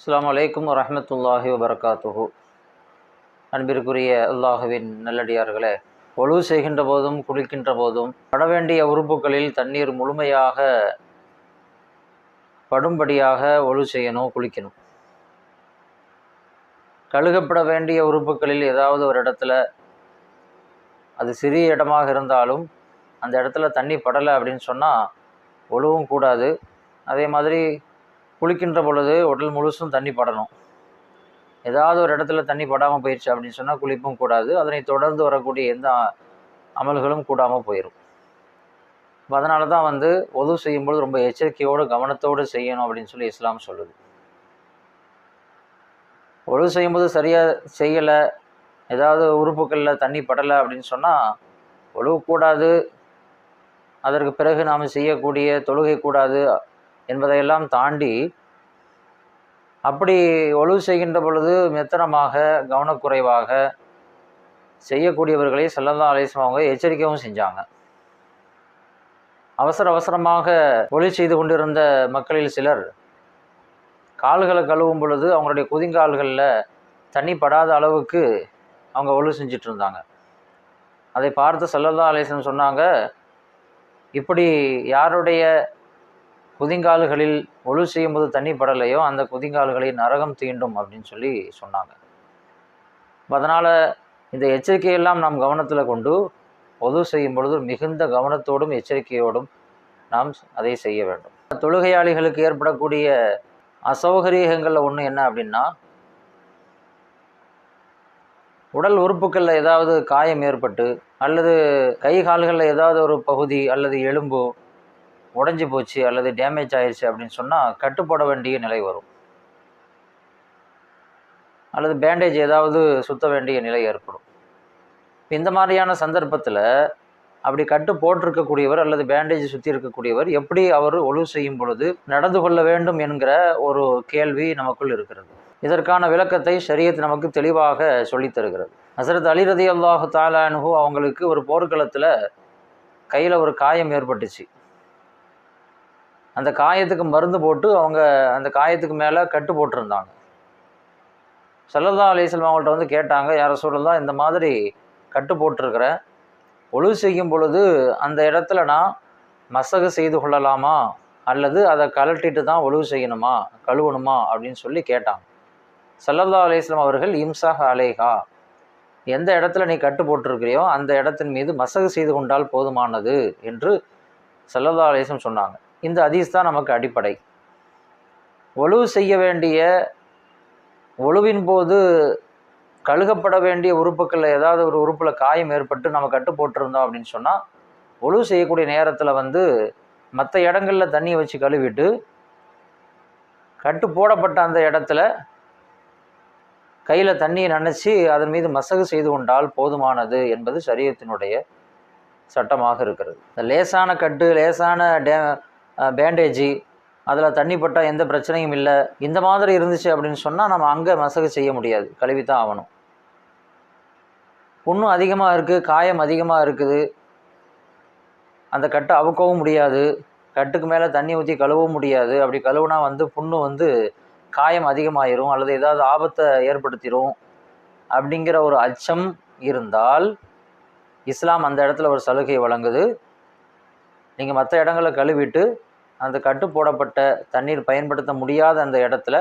அஸ்ஸலாமு அலைக்கும் வரஹ்மத்துல்லாஹி வபரகாத்துஹு. அன்பிற்குரிய அல்லாஹுவின் நல்லடியார்களே, ஒழு செய்கின்ற போதும் குளிக்கின்ற போதும் பட வேண்டிய உறுப்புகளில் தண்ணீர் முழுமையாக படும்படியாக ஒழு செய்யணும், குளிக்கணும். கழுகப்பட வேண்டிய உறுப்புகளில் ஏதாவது ஒரு இடத்துல, அது சிறிய இடமாக இருந்தாலும் அந்த இடத்துல தண்ணி படலை அப்படின்னு சொன்னால் ஒழுவும் கூடாது. அதே மாதிரி குளிக்கின்ற பொழுது உடல் முழுசும் தண்ணி படணும். ஏதாவது ஒரு இடத்துல தண்ணி படாமல் போயிடுச்சு அப்படின்னு சொன்னால் குளிப்பும் கூடாது. அதனை தொடர்ந்து வரக்கூடிய எந்த அமல்களும் கூடாமல் போயிடும். அதனால தான் ஒது செய்யும்போது ரொம்ப எச்சரிக்கையோடு கவனத்தோடு செய்யணும் அப்படின்னு சொல்லி இஸ்லாம் சொல்லுது. ஒது செய்யும்போது சரியாக செய்யலை, ஏதாவது உறுப்புகளில் தண்ணி படலை அப்படின்னு சொன்னால் ஒழுகக்கூடாது. அதற்கு பிறகு நாம் செய்யக்கூடிய தொழுகை கூடாது என்பதையெல்லாம் தாண்டி, அப்படி ஒழு செய்கின்ற பொழுது மெத்தனமாக கவனக்குறைவாக செய்யக்கூடியவர்களை ஸல்லல்லாஹு அலைஹி வஸல்லம் அவங்க எச்சரிக்கவும் செஞ்சாங்க. அவசரமாக ஒழு செய்து கொண்டிருந்த மக்களில் சிலர் கால்களை கழுவும் பொழுது அவங்களுடைய குதிங்கால்களில் தண்ணி படாத அளவுக்கு அவங்க ஒழு செஞ்சிட்டு இருந்தாங்க. அதை பார்த்து ஸல்லல்லாஹு அலைஹி வஸல்லம் சொன்னாங்க, இப்படி யாருடைய குதிங்கால்களில் ஒழு செய்யும்போது தண்ணி படலையோ அந்த குதிங்கால்களை நரகம் தீண்டும் அப்படின்னு சொல்லி சொன்னாங்க. அதனால் இந்த எச்சரிக்கையெல்லாம் நாம் கவனத்தில் கொண்டு ஒது செய்யும் பொழுது மிகுந்த கவனத்தோடும் எச்சரிக்கையோடும் நாம் அதை செய்ய வேண்டும். தொழுகையாளிகளுக்கு ஏற்படக்கூடிய அசௌகரியங்களில் ஒன்று என்ன அப்படின்னா, உடல் உறுப்புகளில் ஏதாவது காயம் ஏற்பட்டு அல்லது கை கால்களில் ஏதாவது ஒரு பகுதி அல்லது எலும்பு உடைஞ்சி போச்சு அல்லது டேமேஜ் ஆயிடுச்சு அப்படின்னு சொன்னால் கட்டுப்பட வேண்டிய நிலை வரும். அல்லது பேண்டேஜ் ஏதாவது சுத்த வேண்டிய நிலை ஏற்படும். இந்த மாதிரியான சந்தர்ப்பத்தில் அப்படி கட்டு போட்டிருக்கக்கூடியவர் அல்லது பேண்டேஜ் சுற்றி இருக்கக்கூடியவர் எப்படி அவர் ஒழு செய்யும் பொழுது நடந்து கொள்ள வேண்டும் என்கிற ஒரு கேள்வி நமக்குள் இருக்கிறது. இதற்கான விளக்கத்தை ஷரியத் நமக்கு தெளிவாக சொல்லித் தருகிறது. ஹஸரத் அலி ரலியல்லாஹு தஆலா அன்ஹு அவங்களுக்கு ஒரு போர்க்களத்தில் கையில் ஒரு காயம் ஏற்பட்டுச்சு. அந்த காயத்துக்கு மருந்து போட்டு அவங்க அந்த காயத்துக்கு மேலே கட்டு போட்டிருந்தாங்க. ஸல்லல்லாஹு அலைஹி வஸல்லம் அவங்கள்ட்ட கேட்டாங்க, யா ரசூலல்லாஹ், இந்த மாதிரி கட்டு போட்டிருக்கிறேன், ஒழு செய்யும் பொழுது அந்த இடத்துல நான் மசகு செய்து கொள்ளலாமா அல்லது அதை கழட்டிட்டு தான் ஒழு செய்யணுமா, கழுவணுமா அப்படின்னு சொல்லி கேட்டாங்க. ஸல்லல்லாஹு அலைஹி வஸல்லம் அவர்கள் இம்சாஹ் அலைஹா, எந்த இடத்துல நீ கட்டு போட்டிருக்கிறியோ அந்த இடத்தின் மீது மசகு செய்து கொண்டால் போதுமானது என்று ஸல்லல்லாஹு அலைஹி வஸல்லம் சொன்னாங்க. இந்த ஹதீஸ் தான் நமக்கு அடிப்படை. ஒழு செய்ய வேண்டிய, ஒழுவின் போது கழுகப்பட வேண்டிய உறுப்புகளில் ஏதாவது ஒரு உறுப்பில் காயம் ஏற்பட்டு நம்ம கட்டு போட்டிருந்தோம் அப்படின்னு சொன்னால் ஒழு செய்யக்கூடிய நேரத்தில் மற்ற இடங்களில் தண்ணியை வச்சு கழுவிட்டு கட்டு போடப்பட்ட அந்த இடத்துல கையில் தண்ணியை நனைச்சி அதன் மீது மசகு செய்து கொண்டால் போதுமானது என்பது ஷரியத்தினுடைய சட்டமாக இருக்கிறது. இந்த லேசான கட்டு, லேசான பேண்டேஜி, அதில் தண்ணி பட்டால் எந்த பிரச்சனையும் இல்லை, இந்த மாதிரி இருந்துச்சு அப்படின்னு சொன்னால் நம்ம அங்கே மசகு செய்ய முடியாது, கழுவித்தான் ஆகணும். புண்ணும் அதிகமாக இருக்குது, காயம் அதிகமாக இருக்குது, அந்த கட்டை அவுக்கவும் முடியாது, கட்டுக்கு மேலே தண்ணி ஊற்றி கழுவவும் முடியாது. அப்படி கழுவுனா புண்ணு காயம் அதிகமாயிரும் அல்லது ஏதாவது ஆபத்தை ஏற்படுத்திடும் அப்படிங்கிற ஒரு அச்சம் இருந்தால் இஸ்லாம் அந்த இடத்துல ஒரு சலுகை வழங்குது. நீங்கள் மற்ற இடங்களை கழுவிட்டு அந்த கட்டு போடப்பட்ட தண்ணீர் பயன்படுத்த முடியாத அந்த இடத்துல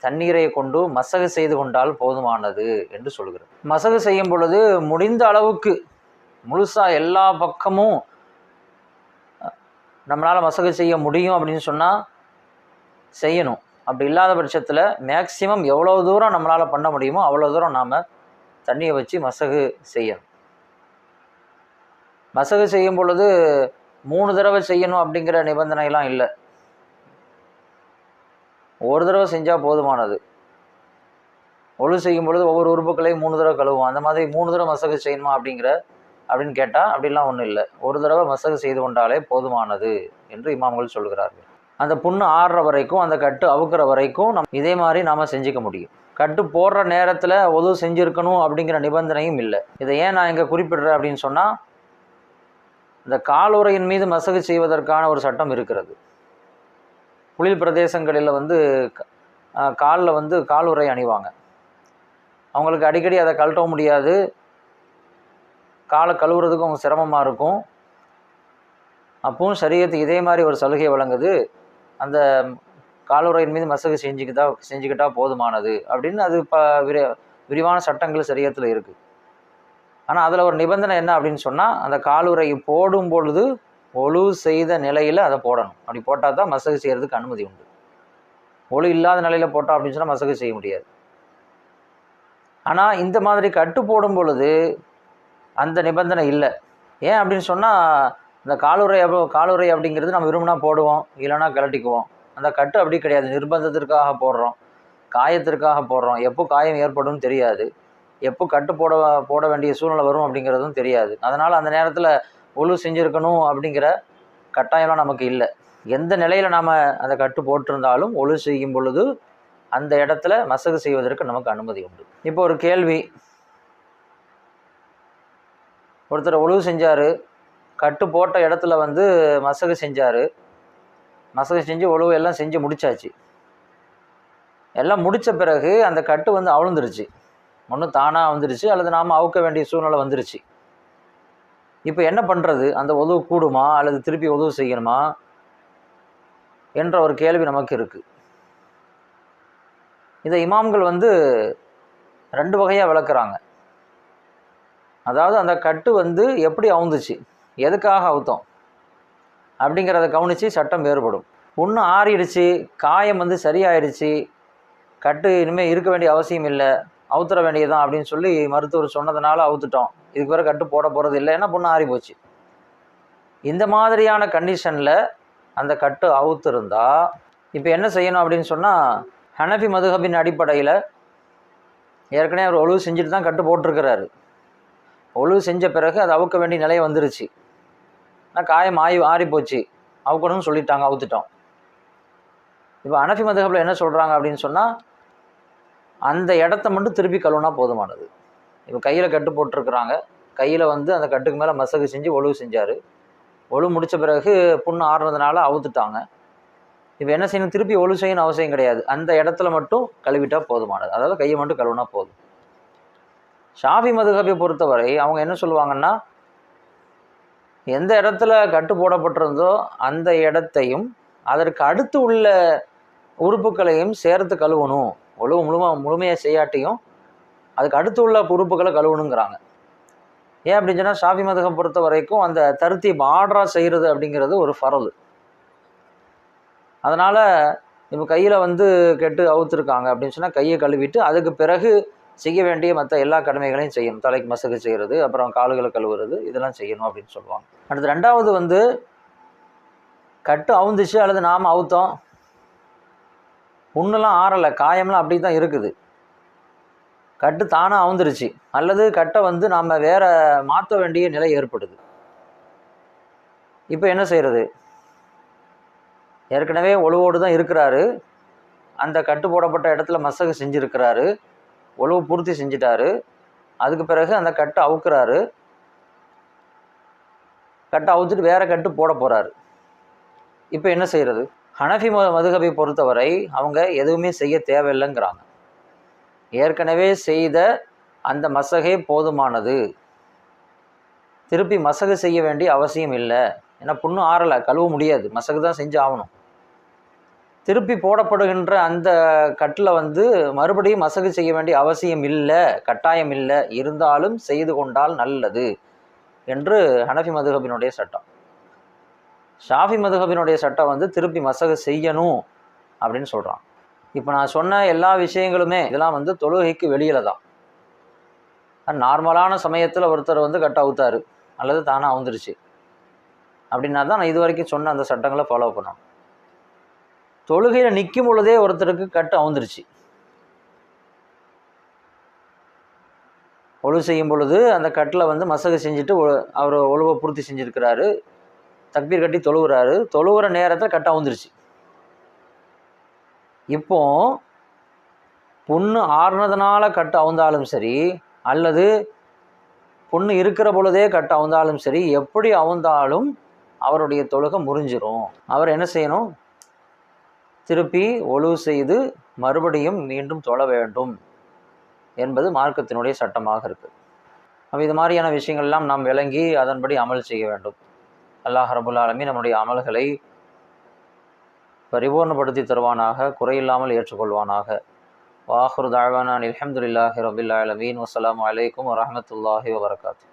தண்ணீரை கொண்டு மசகு செய்து கொண்டால் போதுமானது என்று சொல்கிறது. மசகு செய்யும் பொழுது முடிந்த அளவுக்கு முழுசாக எல்லா பக்கமும் நம்மளால் மசகு செய்ய முடியும் அப்படின்னு சொன்னால் செய்யணும். அப்படி இல்லாத பட்சத்தில் மேக்சிமம் எவ்வளோ தூரம் நம்மளால் பண்ண முடியுமோ அவ்வளோ தூரம் நாம் தண்ணியை வச்சு மசகு செய்யணும். மசகு செய்யும் பொழுது 3 தடவை செய்யணும் அப்படிங்கிற நிபந்தனைலாம் இல்லை. ஒரு தடவை செஞ்சால் போதுமானது. ஒழு செய்யும் பொழுது ஒவ்வொரு உறுப்புகளையும் 3 தடவை கழுவுவோம். அந்த மாதிரி 3 தடவை மசகு செய்யணுமா அப்படின்னு கேட்டால் அப்படிலாம் ஒன்றும் இல்லை. ஒரு தடவை மசகு செய்து கொண்டாலே போதுமானது என்று இமாம்கள் சொல்கிறார்கள். அந்த புண்ணு ஆறுற வரைக்கும், அந்த கட்டு அவுக்கிற வரைக்கும் இதே மாதிரி நாம் செஞ்சுக்க முடியும். கட்டு போடுற நேரத்தில் ஒது செஞ்சுருக்கணும் அப்படிங்கிற நிபந்தனையும் இல்லை. இதை ஏன் நான் இங்கே குறிப்பிடுறேன் அப்படின்னு சொன்னால், இந்த காலுறையின் மீது மசகு செய்வதற்கான ஒரு சட்டம் இருக்கிறது. குளிர் பிரதேசங்களில் காலில் வந்து காலுறை அணிவாங்க. அவங்களுக்கு அடிக்கடி அதை கழட்டவும் முடியாது, காலை கழுவுறதுக்கும் அவங்க சிரமமாக இருக்கும். அப்பவும் சரீரத்துக்கு இதே மாதிரி ஒரு சலுகை வழங்குது, அந்த காலுறையின் மீது மசகு செஞ்சுக்கிட்டா போதுமானது அப்படின்னு. அது விரிவான சட்டங்கள் சரீரத்தில் இருக்குது. ஆனால் அதில் ஒரு நிபந்தனை என்ன அப்படின்னு சொன்னால், அந்த காலுறை போடும் பொழுது ஒழு செய்த நிலையில் அதை போடணும். அப்படி போட்டால் தான் மசகு செய்கிறதுக்கு அனுமதி உண்டு. ஒழு இல்லாத நிலையில் போட்டோம் அப்படின்னு சொன்னால் மசகு செய்ய முடியாது. ஆனால் இந்த மாதிரி கட்டு போடும் பொழுது அந்த நிபந்தனை இல்லை. ஏன் அப்படின்னு சொன்னால், இந்த காலுறை அப்படிங்கிறது நம்ம விரும்பினா போடுவோம், இல்லைன்னா கழட்டிக்குவோம். அந்த கட்டு அப்படி கிடையாது. நிர்பந்தத்திற்காக போடுறோம், காயத்திற்காக போடுறோம். எப்போ காயம் ஏற்படும் தெரியாது, எப்போ கட்டு போட வேண்டிய சூழ்நிலை வரும் அப்படிங்கிறதும் தெரியாது. அதனால் அந்த நேரத்தில் ஒழு செஞ்சுருக்கணும் அப்படிங்கிற கட்டாயம்லாம் நமக்கு இல்லை. எந்த நிலையில் நாம் அந்த கட்டு போட்டிருந்தாலும் ஒழு செய்யும் பொழுது அந்த இடத்துல மசகு செய்வதற்கு நமக்கு அனுமதி உண்டு. இப்போ ஒரு கேள்வி, ஒருத்தர் ஒழு செஞ்சார், கட்டு போட்ட இடத்துல வந்து மசகு செஞ்சார். மசகு செஞ்சு ஒழு எல்லாம் செஞ்சு முடித்தாச்சு. எல்லாம் முடித்த பிறகு அந்த கட்டு வந்து அவிழ்ந்துருச்சு. ஒன்று தானாக வந்துருச்சு, அல்லது நாம் அவுக்க வேண்டிய சூழ்நிலை வந்துருச்சு. இப்போ என்ன பண்ணுறது? அந்த உதவு கூடுமா அல்லது திருப்பி உதவு செய்யணுமா என்ற ஒரு கேள்வி நமக்கு இருக்குது. இதை இமாம்கள் வந்து 2 வகையாக விளக்குறாங்க. அதாவது அந்த கட்டு வந்து எப்படி அவுந்துச்சு, எதுக்காக அவுத்தோம் அப்படிங்கிறத கவனித்து சட்டம் வேறுபடும். புண்ணு ஆறிடுச்சு, காயம் வந்து சரியாயிடுச்சு, கட்டு இனிமேல் இருக்க வேண்டிய அவசியம் இல்லை, அவுத்துற வேண்டியதான் அப்படின்னு சொல்லி மருத்துவர் சொன்னதுனால அவுத்துட்டோம், இதுக்கு பிறகு கட்டு போட போகிறது இல்லை, ஏன்னா புண்ணு ஆறி போச்சு. இந்த மாதிரியான கண்டிஷனில் அந்த கட்டு அவுத்திருந்தா இப்போ என்ன செய்யணும் அப்படின்னு சொன்னால், ஹனஃபி மதுஹபின் அடிப்படையில் ஏற்கனவே அவர் ஒழு செஞ்சுட்டு தான் கட்டு போட்டிருக்கிறாரு. ஒழு செஞ்ச பிறகு அது அவுக்க வேண்டிய நிலை வந்துருச்சு. ஆனால் காயம் ஆறி போச்சு, அவுக்கணும்னு சொல்லிட்டாங்க, அவுத்துட்டோம். இப்போ ஹனஃபி மதுஹபில் என்ன சொல்கிறாங்க அப்படின்னு சொன்னால், அந்த இடத்த மட்டும் திருப்பி கழுவுனா போதுமானது. இப்போ கையில் கட்டு போட்டிருக்கிறாங்க, கையில் வந்து அந்த கட்டுக்கு மேலே மசகு செஞ்சு ஒழு செஞ்சார். ஒழு முடித்த பிறகு புண்ணு ஆறுனதுனால அவுத்துட்டாங்க. இப்போ என்ன செய்யணும்? திருப்பி ஒழு செய்யணும் அவசியம் கிடையாது, அந்த இடத்துல மட்டும் கழுவிட்டால் போதுமானது. அதாவது கையை மட்டும் கழுவுனா போதும். ஷாஃபி மதுஹபை பொறுத்தவரை அவங்க என்ன சொல்லுவாங்கன்னா, எந்த இடத்துல கட்டு போடப்பட்டிருந்தோ அந்த இடத்தையும் அதற்கு அடுத்து உள்ள உறுப்புகளையும் சேர்த்து கழுவணும். ஒழு முழுமையாக செய்யாட்டியும் அதுக்கு அடுத்து உள்ள உறுப்புகளை கழுவணுங்கிறாங்க. ஏன் அப்படின்னு சொன்னால், ஷாஃபி மதுஹப் பொறுத்த வரைக்கும் அந்த தர்த்தீப் ஆர்டராக செய்கிறது அப்படிங்கிறது ஒரு ஃபரது. அதனால் இப்போ கையில் வந்து கெட்டு அவுத்துருக்காங்க அப்படின்னு சொன்னால் கையை கழுவிட்டு அதுக்கு பிறகு செய்ய வேண்டிய மற்ற எல்லா கடமைகளையும் செய்யணும். தலைக்கு மசகு செய்கிறது, அப்புறம் கால்களை கழுவுறது, இதெல்லாம் செய்யணும் அப்படின்னு சொல்லுவாங்க. அடுத்து 2வது வந்து கட்டு அவுந்துச்சு அல்லது நாம் அவுத்தோம், புண்ணெல்லாம் ஆறலை, காயம்லாம் அப்படி தான் இருக்குது, கட்டு தானாக அவுந்துருச்சு, அல்லது கட்டை வந்து நாம் வேறு மாற்ற வேண்டிய நிலை ஏற்படுது. இப்போ என்ன செய்கிறது? ஏற்கனவே ஒழுவோடு தான் இருக்கிறாரு, அந்த கட்டு போடப்பட்ட இடத்துல மசகு செஞ்சுருக்கிறாரு, ஒழுவு பூர்த்தி செஞ்சிட்டாரு. அதுக்கு பிறகு அந்த கட்டை அவுக்குறாரு, கட்டை அவுத்துட்டு வேறு கட்டு போட போகிறாரு. இப்போ என்ன செய்கிறது? ஹனஃபி மதுஹபை பொறுத்தவரை அவங்க எதுவுமே செய்ய தேவையில்லைங்கிறாங்க. ஏற்கனவே செய்த அந்த மசகே போதுமானது, திருப்பி மசகு செய்ய வேண்டிய அவசியம் இல்லை. ஏன்னா புண்ணு ஆறலை, கழுவ முடியாது, மசகு தான் செஞ்சு ஆகணும். திருப்பி போடப்படுகின்ற அந்த கட்டில் வந்து மறுபடியும் மசகு செய்ய வேண்டிய அவசியம் இல்லை, கட்டாயம் இல்லை, இருந்தாலும் செய்து கொண்டால் நல்லது என்று ஹனஃபி மதுஹபினுடைய சட்டம். ஷாஃபி மதுஹபினுடைய சட்டம் வந்து திருப்பி மசகு செய்யணும் அப்படின்னு சொல்கிறான். இப்போ நான் சொன்ன எல்லா விஷயங்களுமே இதெல்லாம் வந்து தொழுகைக்கு வெளியில் தான். நார்மலான சமயத்தில் ஒருத்தர் வந்து கட்ட அவுத்தாரு அல்லது தானாக அவுந்துருச்சு அப்படின்னா தான் நான் இது வரைக்கும் சொன்ன அந்த சட்டங்களை ஃபாலோ பண்ணோம். தொழுகையில் நிற்கும் பொழுதே ஒருத்தருக்கு கட்டு அவுந்துருச்சு, ஒழு செய்யும் பொழுது அந்த கட்டில் வந்து மசகு செஞ்சுட்டு அவர் ஒழுவை பூர்த்தி செஞ்சுருக்கிறாரு, தக்பீர் கட்டி தொழுகிற நேரத்தில் கட்டு அவுந்துருச்சு. இப்போ புண்ணு ஆறுனதுனால கட்டு அவுந்தாலும் சரி, அல்லது புண்ணு இருக்கிற பொழுதே கட்டு அவுந்தாலும் சரி, எப்படி அவுந்தாலும் அவருடைய தொழுகை முறிஞ்சிரும். அவர் என்ன செய்யணும்? திருப்பி ஒழு செய்து மறுபடியும் மீண்டும் தொழ வேண்டும் என்பது மார்க்கத்தினுடைய சட்டமாக இருக்குது. அப்போ இது மாதிரியான விஷயங்கள்லாம் நாம் விளங்கி அதன்படி அமல் செய்ய வேண்டும். அல்லாஹ் ரபுல் ஆலமீன் நம்முடைய அமல்களை பரிபூர்ணப்படுத்தி தருவானாக, குறையில்லாமல் ஏற்றுக்கொள்வானாக. வாஹிரு தஅவானா அல்ஹம்துலில்லாஹி ரபில் ஆலமீன். வஸ்ஸலாமு அலைக்கும் வரஹ்மத்துல்லாஹி வபரகாத்துஹு.